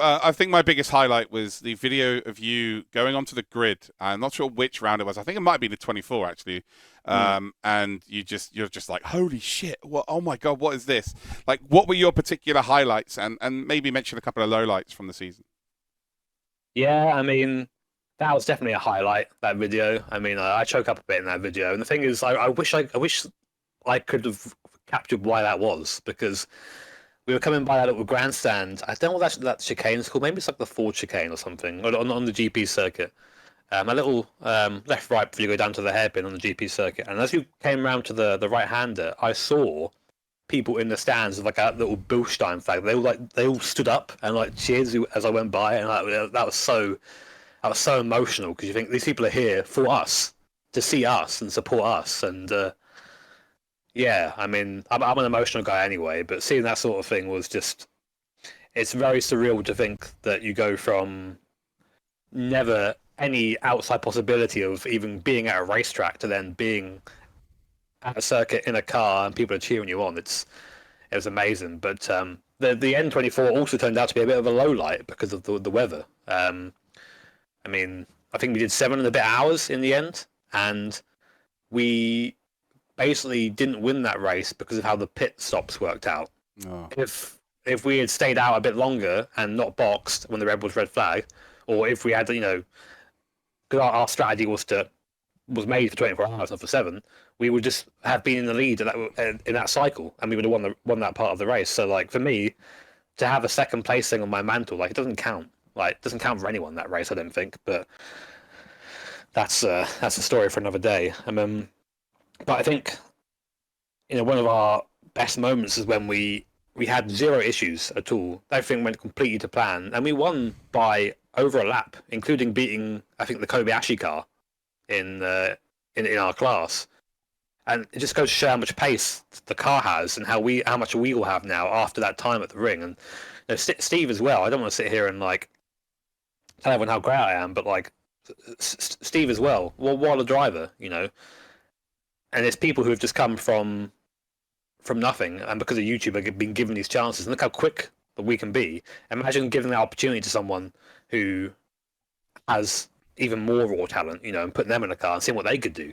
I think my biggest highlight was the video of you going onto the grid. I'm not sure which round it was. I think it might be the 24 actually. And you're just like, holy shit! What? Oh my god! What is this? Like, what were your particular highlights? And maybe mention a couple of lowlights from the season. Yeah, I mean, that was definitely a highlight, that video. I mean, I choke up a bit in that video. And the thing is, I wish I could have captured why that was, because we were coming by that little grandstand. I don't know what that chicane is called. Maybe it's like the Ford chicane or something, on the GP circuit. A little left-right before you go down to the hairpin on the GP circuit. And as you came around to the right-hander, I saw people in the stands with like a little Bilstein flag. They all stood up and like cheered as I went by, and like, that was so emotional, because you think these people are here for us, to see us and support us. And yeah, I mean, I'm an emotional guy anyway, but seeing that sort of thing was just, it's very surreal to think that you go from never any outside possibility of even being at a racetrack to then being at a circuit in a car and people are cheering you on. It was amazing. But the N24 also turned out to be a bit of a low light because of the weather. I mean, I think we did 7 and a bit hours in the end, and we basically didn't win that race because of how the pit stops worked out. Oh. If we had stayed out a bit longer and not boxed when the red was red flag, or if we had, because our strategy was made for 24 hours, not for 7, we would just have been in the lead in that cycle, and we would have won that part of the race. So, like, for me, to have a second placing on my mantle, like, it doesn't count. Like, it doesn't count for anyone, that race, I don't think. But that's a story for another day. But I think, one of our best moments is when we had 0 issues at all. Everything went completely to plan, and we won by over a lap, including beating, I think, the Kobayashi car in our class. And it just goes to show how much pace the car has and how much we will have now after that time at the ring. And Steve as well. I don't want to sit here and like tell everyone how great I am, but like Steve as well. What a driver, And it's people who have just come from nothing, and because of YouTube have been given these chances. And look how quick that we can be. Imagine giving that opportunity to someone who has even more raw talent, and putting them in a car and seeing what they could do.